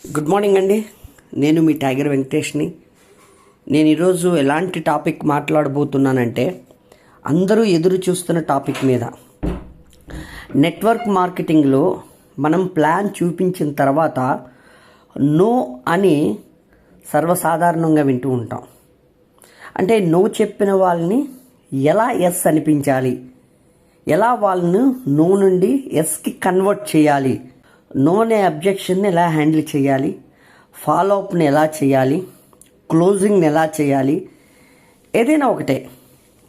Good morning అండి. నేను మీ tiger వెంకటేష్ని. నేను ఈరోజు ఎలాంటి టాపిక్ మాట్లాడబోతున్నానంటే, అందరూ ఎదురు చూస్తున్న టాపిక్ మీద. నెట్వర్క్ మార్కెటింగ్లో మనం ప్లాన్ చూపించిన తర్వాత నో అని సర్వసాధారణంగా వింటూ ఉంటాం. అంటే నో చెప్పిన వాళ్ళని ఎలా ఎస్ అనిపించాలి, ఎలా వాళ్ళను నో నుండి ఎస్కి కన్వర్ట్ చేయాలి, నో అనే అబ్జెక్షన్ని ఎలా హ్యాండిల్ చేయాలి, ఫాలోఅప్ని ఎలా చేయాలి, క్లోజింగ్ని ఎలా చేయాలి, ఏదైనా ఒకటే.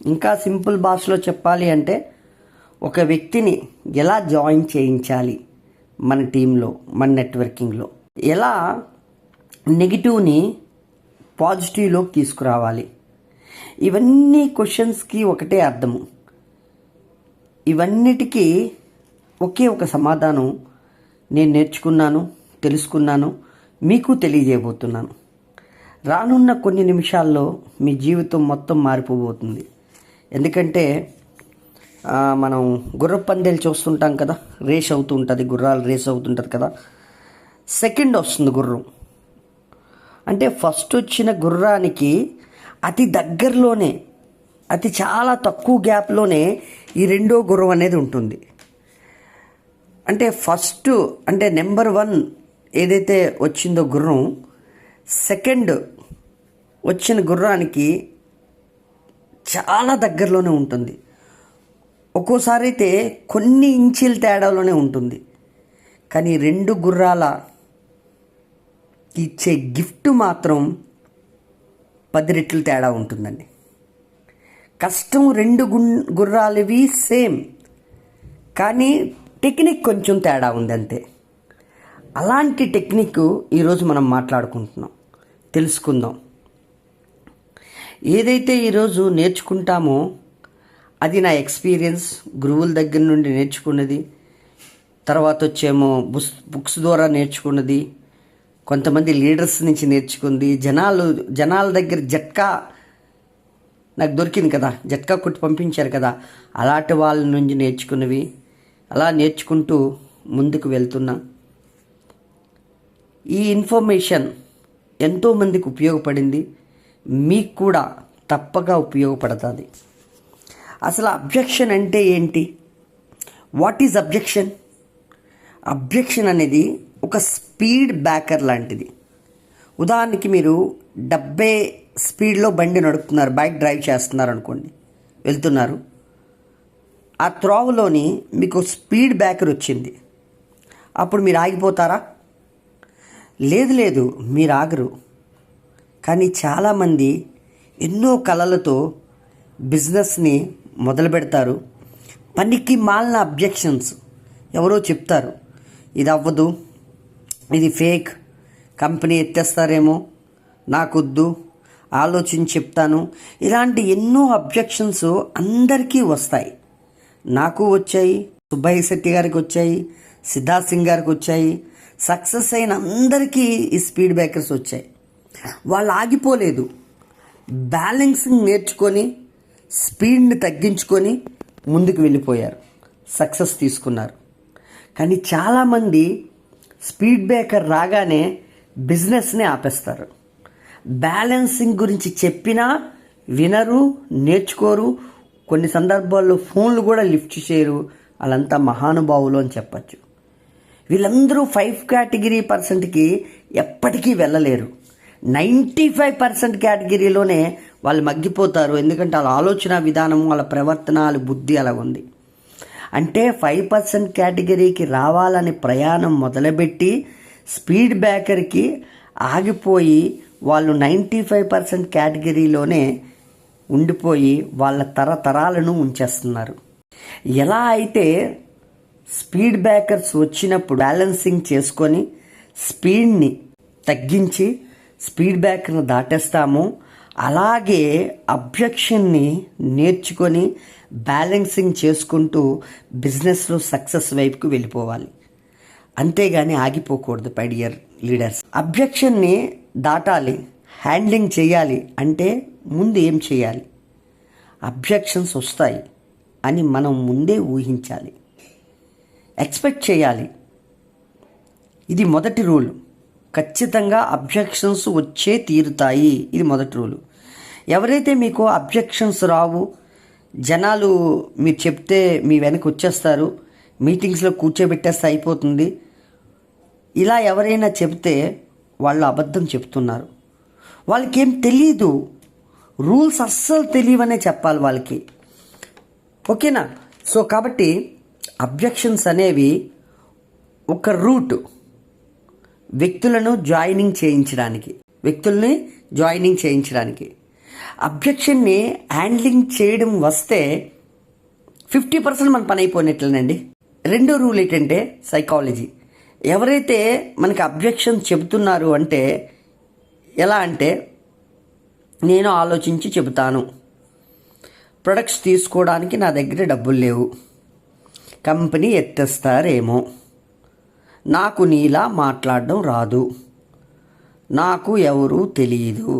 ఇంకా సింపుల్ భాషలో చెప్పాలి అంటే, ఒక వ్యక్తిని ఎలా జాయిన్ చేయించాలి మన టీంలో, మన నెట్వర్కింగ్లో, ఎలా నెగిటివ్ని పాజిటివ్లోకి తీసుకురావాలి, ఇవన్నీ క్వశ్చన్స్కి ఒకటే అర్థము. ఇవన్నిటికీ ఒకే ఒక సమాధానం నేను నేర్చుకున్నాను, తెలుసుకున్నాను, మీకు తెలియజేయబోతున్నాను. రానున్న కొన్ని నిమిషాల్లో మీ జీవితం మొత్తం మారిపోబోతుంది. ఎందుకంటే మనం గుర్రపు పందేలు చూస్తుంటాం కదా, రేస్ అవుతూ ఉంటుంది, గుర్రాలు రేస్ అవుతుంటుంది కదా. సెకండ్ వస్తుంది గుర్రం. అంటే ఫస్ట్ వచ్చిన గుర్రానికి అతి దగ్గరలోనే, అతి చాలా తక్కువ గ్యాప్లోనే ఈ రెండో గుర్రం అనేది ఉంటుంది. అంటే ఫస్ట్ అంటే నెంబర్ 1 ఏదైతే వచ్చిందో గుర్రం, సెకండ్ వచ్చిన గుర్రానికి చాలా దగ్గరలోనే ఉంటుంది. ఒక్కోసారి అయితే కొన్ని ఇంచీల తేడాలోనే ఉంటుంది. కానీ రెండు గుర్రాల ఇచ్చే గిఫ్ట్ మాత్రం 10 రెట్లు తేడా ఉంటుందండి. కష్టం రెండు గుర్రాలవి సేమ్, కానీ టెక్నిక్ కొంచెం తేడా ఉంది అంతే. అలాంటి టెక్నిక్ ఈరోజు మనం మాట్లాడుకుంటున్నాం, తెలుసుకుందాం. ఏదైతే ఈరోజు నేర్చుకుంటామో అది నా ఎక్స్పీరియన్స్, గురువుల దగ్గర నుండి నేర్చుకున్నది, తర్వాత వచ్చేమో బుక్స్ ద్వారా నేర్చుకున్నది, కొంతమంది లీడర్స్ నుంచి నేర్చుకుంది, జనాల దగ్గర జట్కా నాకు దొరికింది కదా, జట్కా కొట్టి పంపించారు కదా, అలాంటి వాళ్ళ నుంచి నేర్చుకున్నవి. అలా నేర్చుకుంటూ ముందుకు వెళ్తున్నా. ఈ ఇన్ఫర్మేషన్ ఎంతోమందికి ఉపయోగపడింది, మీకు కూడా తప్పగా ఉపయోగపడుతుంది. అసలు అబ్జెక్షన్ అంటే ఏంటి? What is objection? అబ్జెక్షన్ అనేది ఒక స్పీడ్ బ్రేకర్ లాంటిది. ఉదాహరణకి మీరు 70 స్పీడ్లో బండి నడుపుతున్నారు, బైక్ డ్రైవ్ చేస్తున్నారు అనుకోండి, వెళ్తున్నారు. ఆ త్రోవలోని మీకు స్పీడ్ బ్రేకర్ వచ్చింది. అప్పుడు మీరు ఆగిపోతారా? లేదు, మీరు ఆగరు. కానీ చాలామంది ఎన్నో కలలతో బిజినెస్ని మొదలు పెడతారు. పనికి మాలిన అబ్జెక్షన్స్ ఎవరో చెప్తారు, ఇది అవ్వదు, ఇది ఫేక్, కంపెనీ ఎత్తేస్తారేమో, నాకొద్దు, ఆలోచించి చెప్తాను. ఇలాంటి ఎన్నో అబ్జెక్షన్స్ అందరికీ వస్తాయి. నాకు వచ్చాయి, సుబ్బయ్య శెట్టి గారికి వచ్చాయి, సిద్ధార్థ్ సింగ్ గారికి వచ్చాయి. సక్సెస్ అయిన అందరికీ ఈ స్పీడ్ బ్రేకర్స్ వచ్చాయి. వాళ్ళు ఆగిపోలేదు, బ్యాలెన్సింగ్ నేర్చుకొని స్పీడ్ని తగ్గించుకొని ముందుకు వెళ్ళిపోయారు, సక్సెస్ తీసుకున్నారు. కానీ చాలామంది స్పీడ్ బ్రేకర్ రాగానే బిజినెస్ని ఆపేస్తారు. బ్యాలెన్సింగ్ గురించి చెప్పినా వినరు, నేర్చుకోరు. కొన్ని సందర్భాల్లో ఫోన్లు కూడా లిఫ్ట్ చేయరు. వాళ్ళంతా మహానుభావులు అని చెప్పచ్చు. వీళ్ళందరూ 5 కేటగిరీ పర్సెంట్కి ఎప్పటికీ వెళ్ళలేరు. 95% కేటగిరీలోనే వాళ్ళు మగ్గిపోతారు. ఎందుకంటే వాళ్ళ ఆలోచన విధానం, వాళ్ళ ప్రవర్తన, వాళ్ళ బుద్ధి అలా ఉంది. అంటే 5% కేటగిరీకి రావాలని ప్రయాణం మొదలుపెట్టి స్పీడ్ బ్రేకర్కి ఆగిపోయి వాళ్ళు 95% కేటగిరీలోనే ఉండిపోయి వాళ్ళ తరతరాలను ఉంచేస్తున్నారు. ఎలా అయితే స్పీడ్ బ్రేకర్స్ వచ్చినప్పుడు బ్యాలెన్సింగ్ చేసుకొని స్పీడ్ని తగ్గించి స్పీడ్ బ్రేకర్ని దాటేస్తామో, అలాగే అబ్జెక్షన్ని నేర్చుకొని బ్యాలెన్సింగ్ చేసుకుంటూ బిజినెస్లో సక్సెస్ వైపుకు వెళ్ళిపోవాలి. అంతేగాని ఆగిపోకూడదు. మై డియర్ లీడర్స్, అబ్జెక్షన్ని దాటాలి, హ్యాండ్లింగ్ చేయాలి అంటే ముందు ఏం చేయాలి? అబ్జెక్షన్స్ వస్తాయి అని మనం ముందే ఊహించాలి, ఎక్స్పెక్ట్ చేయాలి. ఇది మొదటి రూల్. ఖచ్చితంగా అబ్జెక్షన్స్ వచ్చే తీరుతాయి. ఇది మొదటి రూలు. ఎవరైతే మీకు అబ్జెక్షన్స్ రావు, జనాలు మీరు చెప్తే మీ వెనక్కి వచ్చేస్తారు, మీటింగ్స్లో కూర్చోబెట్టేస్తే అయిపోతుంది, ఇలా ఎవరైనా చెప్తే వాళ్ళు అబద్ధం చెప్తున్నారు. వాళ్ళకేం తెలీదు, రూల్స్ అస్సలు తెలియవనే చెప్పాలి వాళ్ళకి. ఓకేనా? సో కాబట్టి అబ్జెక్షన్స్ అనేవి ఒక రూట్ వ్యక్తుల్ని జాయినింగ్ చేయించడానికి. అబ్జెక్షన్ని హ్యాండ్లింగ్ చేయడం వస్తే 50% మన పని అయిపోయినట్లేనండి. రెండో రూల్ ఏంటంటే సైకాలజీ. ఎవరైతే మనకి అబ్జెక్షన్ చెబుతున్నారు అంటే ఎలా అంటే, నేను ఆలోచించి చెబుతాను, ప్రొడక్ట్స్ తీసుకోవడానికి నా దగ్గర డబ్బులు లేవు, కంపెనీ ఎత్తేస్తారేమో, నాకు నీలా మాట్లాడడం రాదు, నాకు ఎవరు తెలియదు,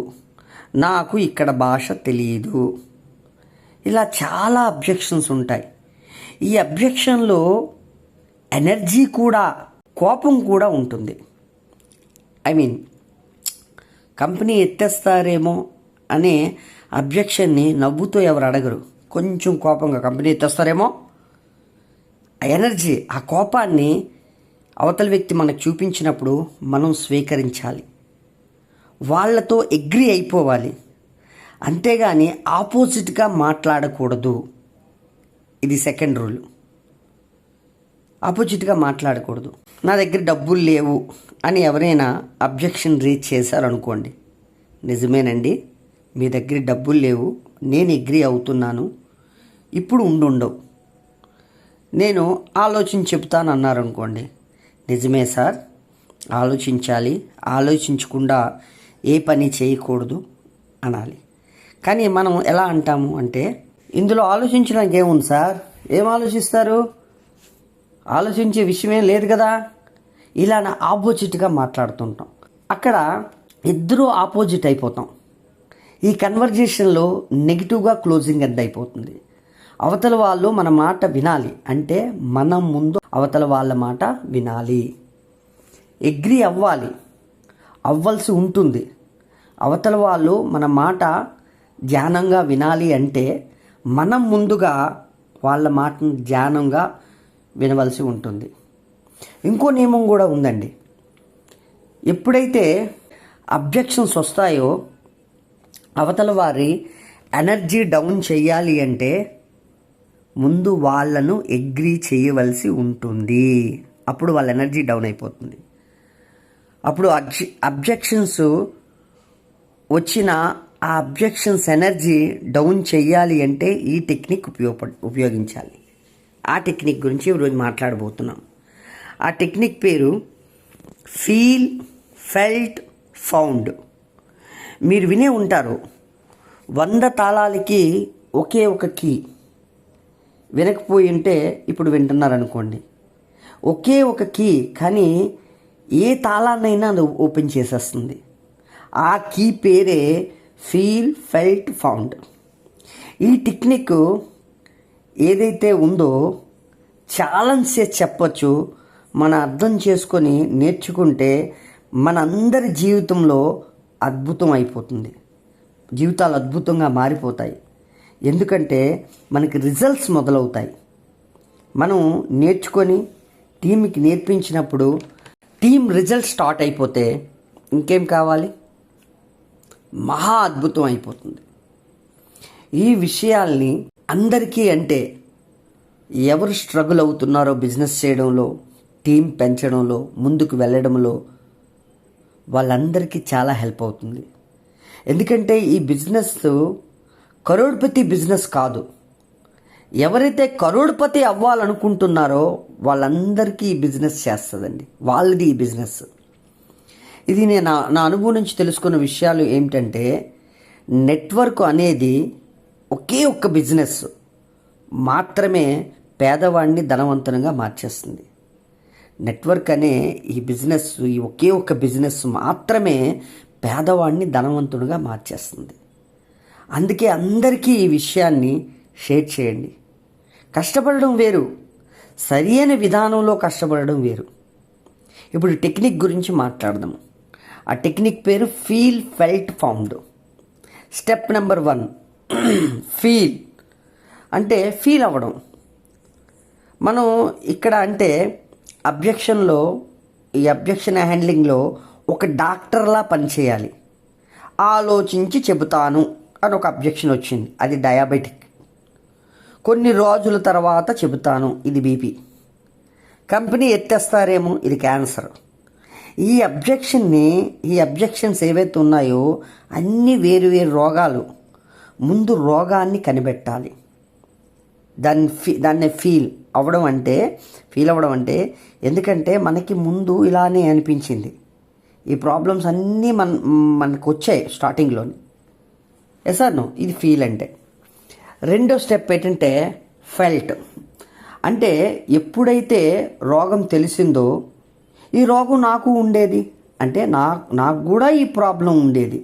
నాకు ఇక్కడ భాష తెలియదు, ఇలా చాలా అబ్జెక్షన్స్ ఉంటాయి. ఈ అబ్జెక్షన్లో ఎనర్జీ కూడా, కోపం కూడా ఉంటుంది. కంపెనీ ఎత్తేస్తారేమో అనే అబ్జెక్షన్ని నవ్వుతో ఎవరు అడగరు. కొంచెం కోపంగా కంపెనీ ఎత్తేస్తారేమో, ఆ ఎనర్జీ, ఆ కోపాన్ని అవతల వ్యక్తి మనకు చూపించినప్పుడు మనం స్వీకరించాలి, వాళ్ళతో అగ్రీ అయిపోవాలి. అంతేగాని ఆపోజిట్గా మాట్లాడకూడదు. ఇది సెకండ్ రూల్. ఆపోజిట్గా మాట్లాడకూడదు. నా దగ్గర డబ్బులు లేవు అని ఎవరైనా అబ్జెక్షన్ రేజ్ చేశారనుకోండి, నిజమేనండి, మీ దగ్గర డబ్బులు లేవు, నేను అగ్రీ అవుతున్నాను, ఇప్పుడు ఉండవు, నేను ఆలోచించి చెప్తాను అన్నారనుకోండి, నిజమే సార్, ఆలోచించాలి, ఆలోచించకుండా ఏ పని చేయకూడదు అనాలి. కానీ మనం ఎలా అంటాము అంటే, ఇందులో ఆలోచించడానికి ఏముంది సార్, ఏం ఆలోచిస్తారు, ఆలోచించే విషయమేం లేదు కదా, ఇలా ఆపోజిట్గా మాట్లాడుతుంటాం. అక్కడ ఇద్దరూ ఆపోజిట్ అయిపోతాం. ఈ కన్వర్జేషన్లో నెగిటివ్గా క్లోజింగ్ ఎండ్ అయిపోతుంది. అవతల వాళ్ళు మన మాట వినాలి అంటే మనం ముందు అవతల వాళ్ళ మాట వినాలి, అగ్రీ అవ్వాల్సి ఉంటుంది. అవతల వాళ్ళు మన మాట ధ్యానంగా వినాలి అంటే మనం ముందుగా వాళ్ళ మాటను ధ్యానంగా వినవలసి ఉంటుంది. ఇంకో నియమం కూడా ఉందండి. ఎప్పుడైతే అబ్జెక్షన్స్ వస్తాయో అవతల వారి ఎనర్జీ డౌన్ చేయాలి అంటే ముందు వాళ్ళను అగ్రీ చేయవలసి ఉంటుంది. అప్పుడు వాళ్ళ ఎనర్జీ డౌన్ అయిపోతుంది. అప్పుడు అబ్జెక్షన్స్ వచ్చిన ఆ అబ్జెక్షన్స్ ఎనర్జీ డౌన్ చేయాలి అంటే ఈ టెక్నిక్ ఉపయోగించాలి. ఆ టెక్నిక్ గురించి ఈరోజు మాట్లాడబోతున్నాం. ఆ టెక్నిక్ పేరు ఫీల్, ఫెల్ట్, ఫౌండ్. మీరు వినే ఉంటారు, 100 తాళాలకి ఒకే ఒక కీ. వినకపోయి ఉంటే ఇప్పుడు వింటున్నారనుకోండి. ఒకే ఒక కీ, కానీ ఏ తాళాన్నైనా అది ఓపెన్ చేసేస్తుంది. ఆ కీ పేరే ఫీల్, ఫెల్ట్, ఫౌండ్. ఈ టెక్నిక్ ఏదైతే ఉందో ఛాలెంజ్ చేసి చెప్పచ్చు. మనం అర్థం చేసుకొని నేర్చుకుంటే మనందరి జీవితంలో అద్భుతం అయిపోతుంది. జీవితాలు అద్భుతంగా మారిపోతాయి. ఎందుకంటే మనకి రిజల్ట్స్ మొదలవుతాయి. మనం నేర్చుకొని టీంకి నేర్పించినప్పుడు టీం రిజల్ట్ స్టార్ట్ అయిపోతే ఇంకేం కావాలి, మహా అద్భుతం అయిపోతుంది. ఈ విషయాల్ని అందరికీ అంటే ఎవరు స్ట్రగుల్ అవుతున్నారో బిజినెస్ చేయడంలో, టీం పెంచడంలో, ముందుకు వెళ్ళడంలో వాళ్ళందరికీ చాలా హెల్ప్ అవుతుంది. ఎందుకంటే ఈ బిజినెస్ కరోడ్పతి బిజినెస్ కాదు. ఎవరైతే కరోడ్పతి అవ్వాలనుకుంటున్నారో వాళ్ళందరికీ ఈ బిజినెస్ చేస్తుందండి. వాళ్ళది ఈ బిజినెస్. ఇది నేను నా అనుభవం నుంచి తెలుసుకున్న విషయాలు ఏమిటంటే, నెట్వర్క్ అనేది ఒకే ఒక్క బిజినెస్ మాత్రమే పేదవాడిని ధనవంతునిగా మార్చేస్తుంది. నెట్వర్క్ అనే ఈ బిజినెస్, ఈ ఒకే ఒక్క బిజినెస్ మాత్రమే పేదవాడిని ధనవంతునిగా మార్చేస్తుంది. అందుకే అందరికీ ఈ విషయాన్ని షేర్ చేయండి. కష్టపడడం వేరు, సరైన విధానంలో కష్టపడడం వేరు. ఇప్పుడు టెక్నిక్ గురించి మాట్లాడదాము. ఆ టెక్నిక్ పేరు feel felt found. Step number 1 feel అంటే ఫీల్ అవ్వడం. మనం ఇక్కడ అంటే అబ్జెక్షన్లో, ఈ అబ్జెక్షన్ హ్యాండ్లింగ్లో ఒక డాక్టర్లా పనిచేయాలి. ఆలోచించి చెబుతాను అని ఒక అబ్జెక్షన్ వచ్చింది, అది డయాబెటిక్. కొన్ని రోజుల తర్వాత చెబుతాను, ఇది బీపీ. కంపెనీ ఎత్తేస్తారేమో, ఇది క్యాన్సర్. ఈ అబ్జెక్షన్స్ ఏవైతే ఉన్నాయో అన్నీ వేరు వేరు రోగాలు. ముందు రోగాన్ని కనిపెట్టాలి. దాన్ని ఫీల్ అవ్వడం అంటే ఎందుకంటే మనకి ముందు ఇలానే అనిపించింది, ఈ ప్రాబ్లమ్స్ అన్నీ మనకు వచ్చాయి స్టార్టింగ్లోని. Yes or no? ఇది ఫీల్ అంటే. రెండో స్టెప్ ఏంటంటే ఫెల్ట్. అంటే ఎప్పుడైతే రోగం తెలిసిందో, ఈ రోగం నాకు ఉండేది అంటే నాకు కూడా ఈ ప్రాబ్లం ఉండేది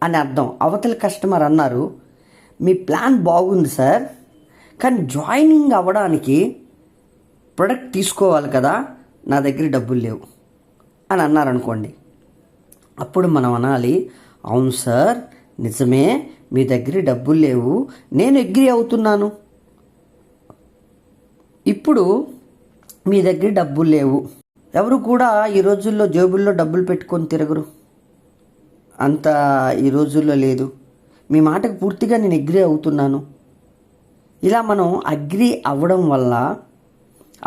అని అర్థం. అవతల కస్టమర్ అన్నారు, మీ ప్లాన్ బాగుంది సార్, కానీ జాయినింగ్ అవ్వడానికి ప్రొడక్ట్ తీసుకోవాలి కదా, నా దగ్గర డబ్బులు లేవు అని అన్నారనుకోండి. అప్పుడు మనం అనాలి, అవును సార్ నిజమే, మీ దగ్గర డబ్బులు లేవు, నేను అగ్రీ అవుతున్నాను. ఇప్పుడు మీ దగ్గర డబ్బులు లేవు. ఎవరు కూడా ఈ రోజుల్లో జేబుల్లో డబ్బులు పెట్టుకొని తిరగరు, అంత ఈ రోజుల్లో లేదు. మీ మాటకు పూర్తిగా నేను అగ్రీ అవుతున్నాను. ఇలా మనం అగ్రీ అవ్వడం వల్ల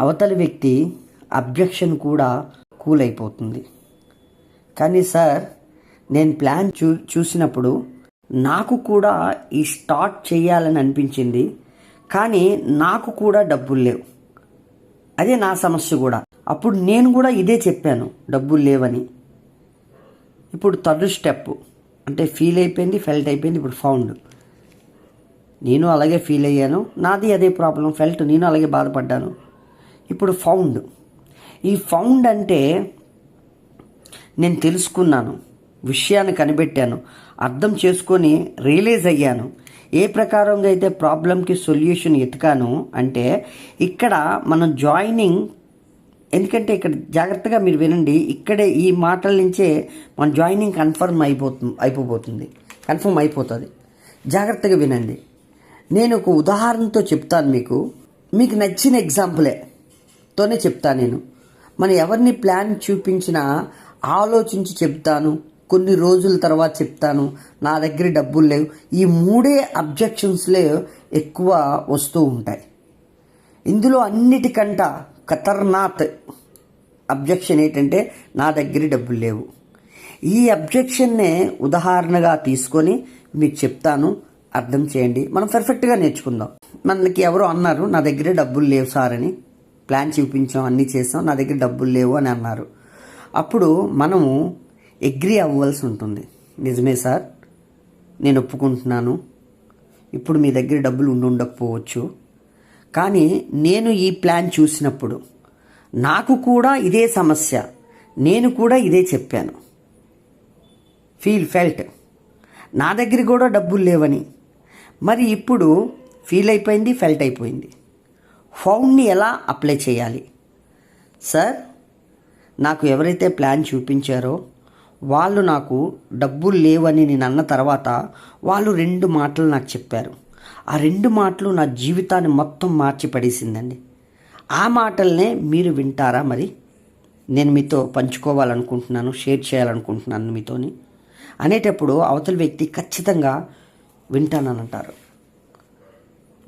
అవతలి వ్యక్తి అబ్జెక్షన్ కూడా కూల్ అయిపోతుంది. కానీ సార్, నేను ప్లాన్ చూసినప్పుడు నాకు కూడా ఈ స్టార్ట్ చేయాలని అనిపించింది, కానీ నాకు కూడా డబ్బులు లేవు, అదే నా సమస్య కూడా. అప్పుడు నేను కూడా ఇదే చెప్పాను, డబ్బులు లేవని. ఇప్పుడు థర్డ్ స్టెప్ అంటే ఫీల్ అయిపోయింది, ఫెల్ట్ అయిపోయింది, ఇప్పుడు ఫౌండ్. నేను అలాగే ఫీల్ అయ్యాను, నాది అదే ప్రాబ్లం, ఫెల్ట్, నేను అలాగే బాధపడ్డాను. ఇప్పుడు ఫౌండ్. ఈ ఫౌండ్ అంటే నేను తెలుసుకున్నాను, విషయాన్ని కనిపెట్టాను, అర్థం చేసుకొని రియలైజ్ అయ్యాను. ఏ ప్రకారంగా అయితే ప్రాబ్లంకి సొల్యూషన్ ఎతికాను అంటే ఇక్కడ మనం జాయినింగ్, ఎందుకంటే ఇక్కడ జాగ్రత్తగా మీరు వినండి, ఇక్కడే ఈ మాటల నుంచే మన జాయినింగ్ కన్ఫర్మ్ అయిపోతుంది. జాగ్రత్తగా వినండి. నేను ఒక ఉదాహరణతో చెప్తాను, మీకు నచ్చిన ఎగ్జాంపులేతోనే చెప్తాను. నేను మనం ఎవరిని ప్లాన్ చూపించినా ఆలోచించి చెప్తాను, కొన్ని రోజుల తర్వాత చెప్తాను, నా దగ్గర డబ్బులు లేవు, ఈ మూడే అబ్జెక్షన్స్లే ఎక్కువ వస్తూ ఉంటాయి. ఇందులో అన్నిటికంట ఖతర్నాక్ అబ్జెక్షన్ ఏంటంటే నా దగ్గర డబ్బులు లేవు. ఈ అబ్జెక్షన్నే ఉదాహరణగా తీసుకొని మీకు చెప్తాను, అర్థం చేయండి, మనం పర్ఫెక్ట్గా నేర్చుకుందాం. మనకి ఎవరో అన్నారు, నా దగ్గర డబ్బులు లేవు సార్ అని, ప్లాన్ చూపించాం, అన్నీ చేసాం, నా దగ్గర డబ్బులు లేవు అని అన్నారు. అప్పుడు మనము అగ్రీ అవ్వాల్సి ఉంటుంది. నిజమే సార్, నేను ఒప్పుకుంటున్నాను, ఇప్పుడు మీ దగ్గర డబ్బులు ఉండకపోవచ్చు, కానీ నేను ఈ ప్లాన్ చూసినప్పుడు నాకు కూడా ఇదే సమస్య, నేను కూడా ఇదే చెప్పాను. ఫెల్ట్ నా దగ్గర కూడా డబ్బులు లేవని. మరి ఇప్పుడు ఫీల్ అయిపోయింది, ఫెల్ట్ అయిపోయింది. ఫౌండ్ని ఎలా అప్లై చేయాలి? సార్, నాకు ఎవరైతే ప్లాన్ చూపించారో వాళ్ళు నాకు డబ్బులు లేవని నేను అన్న తర్వాత వాళ్ళు 2 మాటలు నాకు చెప్పారు. ఆ 2 మాటలు నా జీవితాన్ని మొత్తం మార్చి పడేసిందండి. ఆ మాటలనే మీరు వింటారా? మరి నేను మీతో పంచుకోవాలనుకుంటున్నాను, షేర్ చేయాలనుకుంటున్నాను మీతోని అనేటప్పుడు అవతల వ్యక్తి ఖచ్చితంగా వింటానని అంటారు.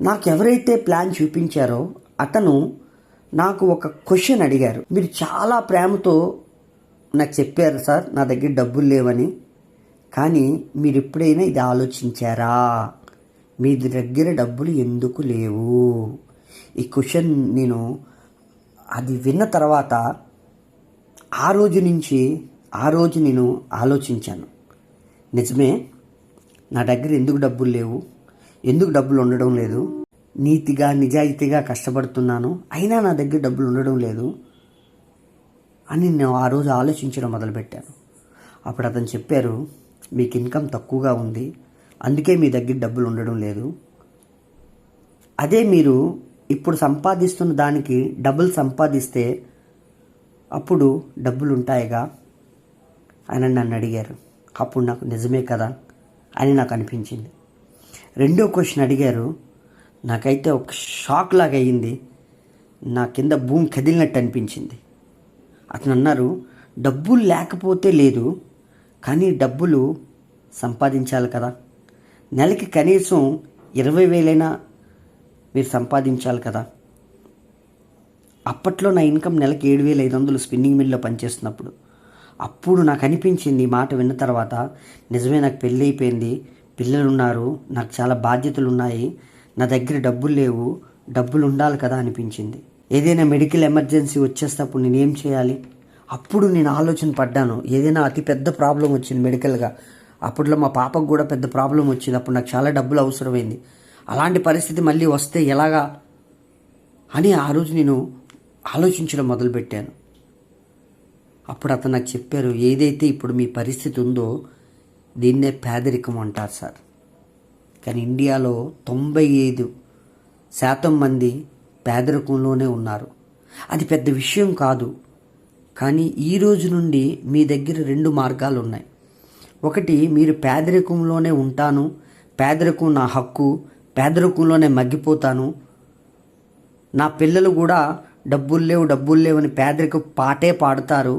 నాకు ఎవరైతే ప్లాన్ చూపించారో అతను నాకు ఒక క్వశ్చన్ అడిగారు. మీరు చాలా ప్రేమతో నాకు చెప్పారు సార్, నా దగ్గర డబ్బులు లేవని, కానీ మీరు ఎప్పుడైనా ఇది ఆలోచించారా? మీ దగ్గర డబ్బులు ఎందుకు లేవు? ఈ క్వశ్చన్ నేను అది విన్న తర్వాత ఆ రోజు నేను ఆలోచించాను. నిజమే, నా దగ్గర ఎందుకు డబ్బులు లేవు, ఎందుకు డబ్బులు ఉండడం లేదు, నీతిగా నిజాయితీగా కష్టపడుతున్నాను, అయినా నా దగ్గర డబ్బులు ఉండడం లేదు అని నేను ఆ రోజు ఆలోచించడం మొదలుపెట్టాను. అప్పుడు అతను చెప్పారు, మీకు ఇన్కమ్ తక్కువగా ఉంది, అందుకే మీ దగ్గర డబ్బులు ఉండడం లేదు. అదే మీరు ఇప్పుడు సంపాదిస్తున్న దానికి డబ్బులు సంపాదిస్తే అప్పుడు డబ్బులు ఉంటాయిగా అని నన్ను అడిగారు. అప్పుడు నాకు నిజమే కదా అని నాకు అనిపించింది. రెండో క్వశ్చన్ అడిగారు, నాకైతే ఒక షాక్ లాగా అయ్యింది. నా కింద భూమి కదిలినట్టు అనిపించింది. అతను అన్నారు, డబ్బులు లేకపోతే లేదు, కానీ డబ్బులు సంపాదించాలి కదా, నెలకి కనీసం 20,000 మీరు సంపాదించాలి కదా. అప్పట్లో నా ఇన్కమ్ నెలకి 7,500 స్పిన్నింగ్ మిల్లో పనిచేస్తున్నప్పుడు. అప్పుడు నాకు అనిపించింది, ఈ మాట విన్న తర్వాత, నిజమే, నాకు పెళ్ళి అయిపోయింది, పిల్లలు ఉన్నారు, నాకు చాలా బాధ్యతలు ఉన్నాయి, నా దగ్గర డబ్బులు లేవు, డబ్బులు ఉండాలి కదా అనిపించింది. ఏదైనా మెడికల్ ఎమర్జెన్సీ వచ్చేటప్పుడు నేనేం చేయాలి? అప్పుడు నేను ఆలోచన పడ్డాను. ఏదైనా అతి పెద్ద ప్రాబ్లం వచ్చింది మెడికల్గా, అప్పట్లో మా పాపకు కూడా పెద్ద ప్రాబ్లం వచ్చింది, అప్పుడు నాకు చాలా డబ్బులు అవసరమైంది. అలాంటి పరిస్థితి మళ్ళీ వస్తే ఎలాగా అని ఆ రోజు నేను ఆలోచించడం మొదలుపెట్టాను. అప్పుడు అతను నాకు చెప్పారు, ఏదైతే ఇప్పుడు మీ పరిస్థితి ఉందో దీన్నే పేదరికం అంటారు సార్. కానీ ఇండియాలో 95% మంది పేదరికంలోనే ఉన్నారు. అది పెద్ద విషయం కాదు. కానీ ఈ రోజు నుండి మీ దగ్గర 2 మార్గాలు ఉన్నాయి. ఒకటి, మీరు పేదరికంలోనే ఉంటాను, పేదరికం నా హక్కు, పేదరికంలోనే మగ్గిపోతాను, నా పిల్లలు కూడా డబ్బులు లేవు అని పేదరికం పాటే పాడతారు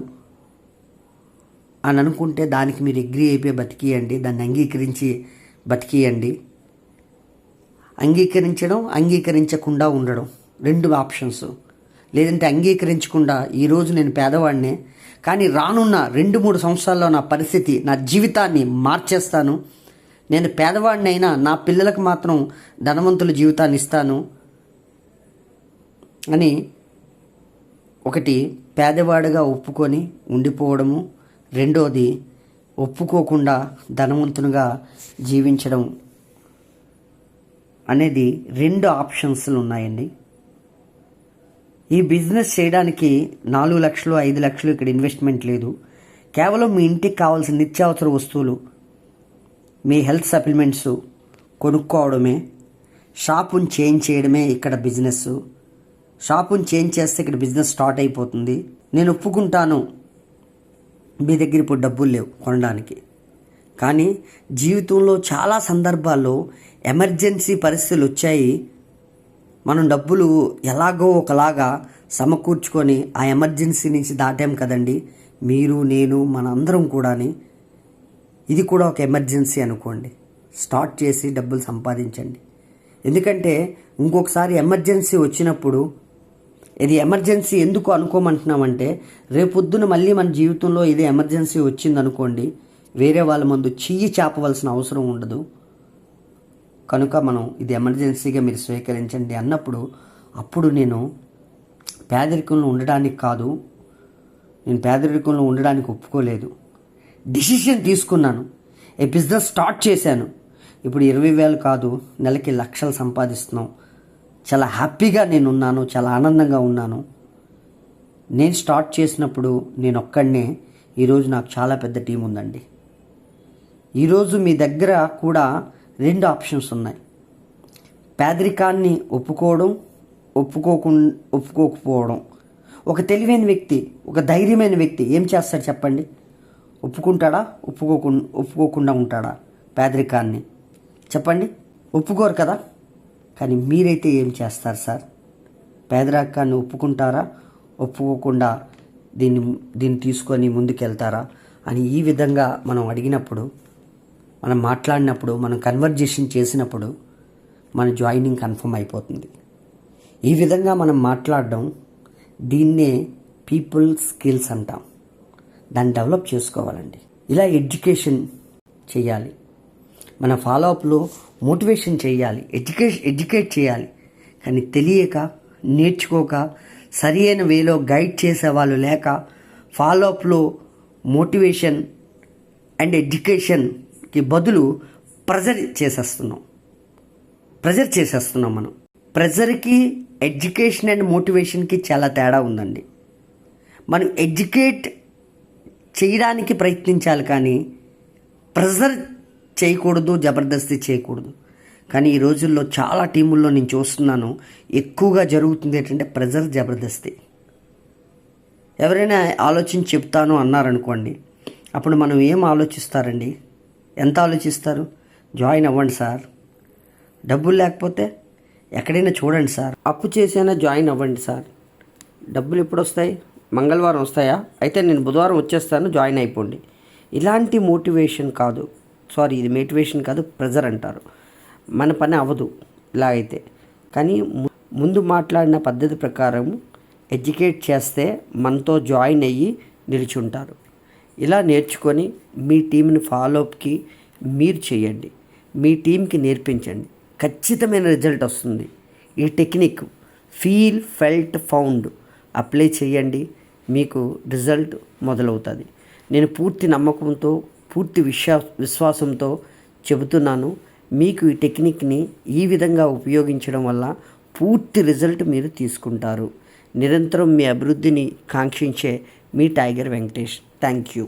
అని అనుకుంటే దానికి మీరు అగ్రీ అయిపోయి బతికియండి, దాన్ని అంగీకరించి బతికియండి. అంగీకరించడం, అంగీకరించకుండా ఉండడం 2 ఆప్షన్స్. లేదంటే అంగీకరించకుండా, ఈరోజు నేను పేదవాడినే, కానీ రానున్న 2-3 సంవత్సరాల్లో నా పరిస్థితి, నా జీవితాన్ని మార్చేస్తాను, నేను పేదవాడిని అయినా నా పిల్లలకు మాత్రం ధనవంతుల జీవితాన్ని ఇస్తాను అని ఒకటి పేదవాడిగా ఒప్పుకొని ఉండిపోవడము. రెండోది, ఒప్పుకోకుండా ధనవంతునిగా జీవించడం అనేది 2 ఆప్షన్స్లు ఉన్నాయండి. ఈ బిజినెస్ చేయడానికి 4 లక్షలు 5 లక్షలు ఇక్కడ ఇన్వెస్ట్మెంట్ లేదు. కేవలం మీ ఇంటికి కావాల్సిన నిత్యావసర వస్తువులు, మీ హెల్త్ సప్లిమెంట్స్ కొనుక్కోవడమే, షాపుని చేంజ్ చేయడమే ఇక్కడ బిజినెస్. షాపుని చేంజ్ చేస్తే ఇక్కడ బిజినెస్ స్టార్ట్ అయిపోతుంది. నేను ఒప్పుకుంటాను, మీ దగ్గర ఇప్పుడు డబ్బులు లేవు కొనడానికి, కానీ జీవితంలో చాలా సందర్భాల్లో ఎమర్జెన్సీ పరిస్థితులు వచ్చాయి. మనం డబ్బులు ఎలాగో ఒకలాగా సమకూర్చుకొని ఆ ఎమర్జెన్సీ నుంచి దాటాం కదండి, మీరు, నేను, మన అందరం కూడాని. ఇది కూడా ఒక ఎమర్జెన్సీ అనుకోండి. స్టార్ట్ చేసి డబ్బులు సంపాదించండి. ఎందుకంటే ఇంకొకసారి ఎమర్జెన్సీ వచ్చినప్పుడు, ఇది ఎమర్జెన్సీ ఎందుకు అనుకోమంటున్నామంటే, రేపొద్దున మళ్ళీ మన జీవితంలో ఇదే ఎమర్జెన్సీ వచ్చిందనుకోండి, వేరే వాళ్ళ ముందు చెయ్యి చాపవలసిన అవసరం ఉండదు. కనుక మనం ఇది ఎమర్జెన్సీగా మీరు స్వీకరించండి అన్నప్పుడు, అప్పుడు నేను పేదరికంలో ఉండడానికి కాదు, నేను పేదరికంలో ఉండడానికి ఒప్పుకోలేదు, డిసిషన్ తీసుకున్నాను, ఈ బిజినెస్ స్టార్ట్ చేశాను. ఇప్పుడు 20,000 కాదు, నెలకి లక్షలు సంపాదిస్తున్నాం. చాలా హ్యాపీగా నేను ఉన్నాను, చాలా ఆనందంగా ఉన్నాను. నేను స్టార్ట్ చేసినప్పుడు నేను ఒక్కడనే, ఈరోజు నాకు చాలా పెద్ద టీం ఉందండి. ఈరోజు మీ దగ్గర కూడా 2 ఆప్షన్స్ ఉన్నాయి. పేదరికాన్ని ఒప్పుకోవడం, ఒప్పుకోకపోవడం. ఒక తెలివైన వ్యక్తి, ఒక ధైర్యమైన వ్యక్తి ఏం చేస్తాడు చెప్పండి? ఒప్పుకుంటాడా? ఒప్పుకోకుండా ఉంటాడా పేదరికాన్ని? చెప్పండి, ఒప్పుకోరు కదా. కానీ మీరైతే ఏం చేస్తారు సార్? పేదరికాన్ని ఒప్పుకుంటారా, ఒప్పుకోకుండా దీన్ని తీసుకొని ముందుకెళ్తారా అని ఈ విధంగా మనం అడిగినప్పుడు, మనం మాట్లాడినప్పుడు, మనం కన్వర్జేషన్ చేసినప్పుడు మన జాయినింగ్ కన్ఫర్మ్ అయిపోతుంది. ఈ విధంగా మనం మాట్లాడడం, దీన్నే పీపుల్ స్కిల్స్ అంటాం. దాన్ని డెవలప్ చేసుకోవాలండి. ఇలా ఎడ్యుకేషన్ చేయాలి, మన ఫాలోఅప్లో మోటివేషన్ చేయాలి, ఎడ్యుకేట్ చేయాలి. కానీ తెలియక, నేర్చుకోక, సరి అయిన వేలో గైడ్ చేసేవాళ్ళు లేక, ఫాలోఅప్లో మోటివేషన్ అండ్ ఎడ్యుకేషన్కి బదులు ప్రెజర్ చేసేస్తున్నాం మనం. ప్రెజర్కి, ఎడ్యుకేషన్ అండ్ మోటివేషన్కి చాలా తేడా ఉందండి. మనం ఎడ్యుకేట్ చేయడానికి ప్రయత్నించాలి, కానీ ప్రెజర్ చేయకూడదు, జబర్దస్తి చేయకూడదు. కానీ ఈ రోజుల్లో చాలా టీముల్లో నేను చూస్తున్నాను, ఎక్కువగా జరుగుతుంది ఏంటంటే ప్రెజర్, జబర్దస్తి. ఎవరైనా ఆలోచించి చెప్తాను అన్నారనుకోండి, అప్పుడు మనం ఏం ఆలోచిస్తారండి? ఎంత ఆలోచిస్తారు? జాయిన్ అవ్వండి సార్. డబ్బులు లేకపోతే ఎక్కడైనా చూడండి సార్. అప్పు చేసైనా జాయిన్ అవ్వండి సార్. డబ్బులు ఎప్పుడు వస్తాయి? మంగళవారం వస్తాయా? అయితే నేను బుధవారం వచ్చేస్తాను, జాయిన్ అయిపోండి. ఇలాంటి మోటివేషన్ కాదు, ఇది మోటివేషన్ కాదు, ప్రెజర్ అంటారు. మన పని అవ్వదు ఇలా అయితే. కానీ ముందు మాట్లాడిన పద్ధతి ప్రకారం ఎడ్యుకేట్ చేస్తే మనతో జాయిన్ అయ్యి నిలుచుంటారు. ఇలా నేర్చుకొని మీ టీంని ఫాలోఅప్కి మీరు చేయండి, మీ టీంకి నేర్పించండి. ఖచ్చితమైన రిజల్ట్ వస్తుంది. ఈ technique feel, felt, found apply చేయండి, మీకు రిజల్ట్ మొదలవుతుంది. నేను పూర్తి నమ్మకంతో, పూర్తి విశ్వాసంతో చెబుతున్నాను. మీకు ఈ టెక్నిక్ని ఈ విధంగా ఉపయోగించడం వల్ల పూర్తి రిజల్ట్ మీరు తీసుకుంటారు. నిరంతరం మీ అభివృద్ధిని కాంక్షించే మీ టైగర్ వెంకటేష్. Thank you.